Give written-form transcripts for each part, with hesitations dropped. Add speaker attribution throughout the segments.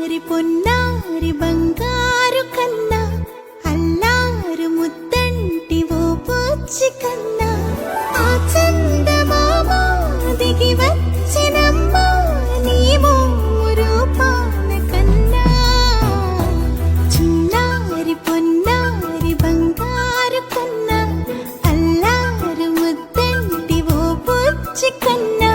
Speaker 1: చిన్నారి పొన్నారి బంగారు కన్నా అల్లారు ముద్దంటి ఓ పూచి కన్నా ఆ చందమామ దిగి వచ్చినమ్మా నీ రూపాల కన్నా చిన్నారి పొన్నారి బంగారు కన్నా అల్లారు ముద్దంటి ఓ పూచి కన్నా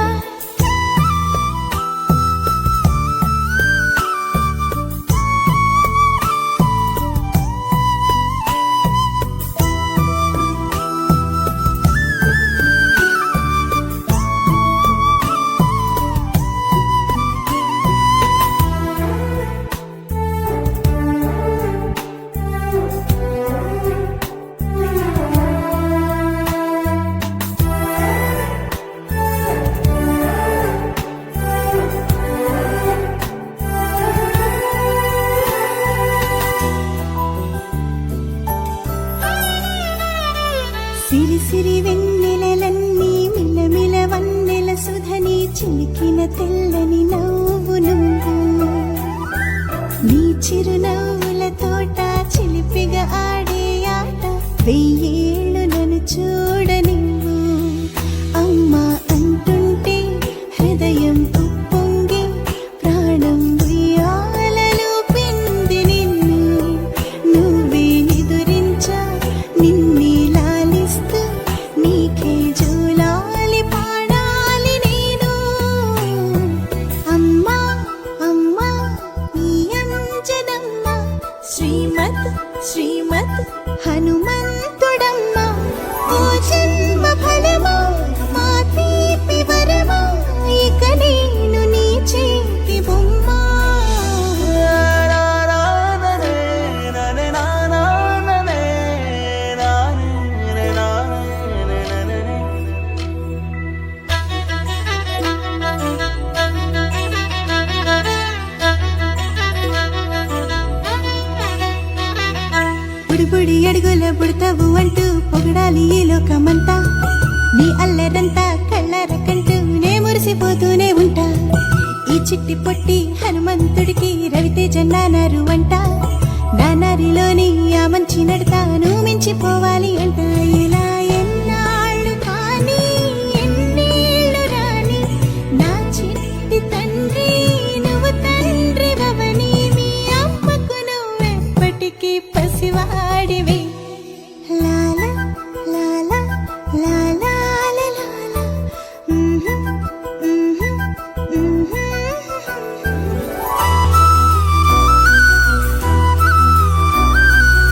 Speaker 1: సిరి సిరి వెన్నెలలన్నీ మిలమిల వన్నెల సుధని చిలికిన తెల్లని నవ్వు నువ్వు నీ చిరునవ్వుల తోట చిలిపిగా ఆడే ఆట వెయ్యేళ్ళు నన్ను చూడ నువ్వు అమ్మా అంటుంటే హృదయం ఉప్పొంగి ప్రాణం ఉయ్యాలలో పిండి నిన్ను నువ్వే నిదురించా నిన్నే నీకే జూలాలి పాడాలి నేను అమ్మా అమ్మా నీ అంజనమ్మ శ్రీమత్ శ్రీమత్ హనుమంతుడమ్మ ఓ జన్మ ఫలమా మా తీపి వరమా ఇక నేను నీ చేతి బొమ్మ బుడి అడుగుల బుడతావు అంటూ పొగడాలి ఈ లోకమంతా నీ అల్లరంతా కళ్ళరకంటూ నే మురిసిపోతూనే ఉంటా ఈ చిట్టి పొట్టి హనుమంతుడికి రవితేజ నానారు అంట నానారిలోని ఆ మంచి నడతాను మించిపోవాలి అంట.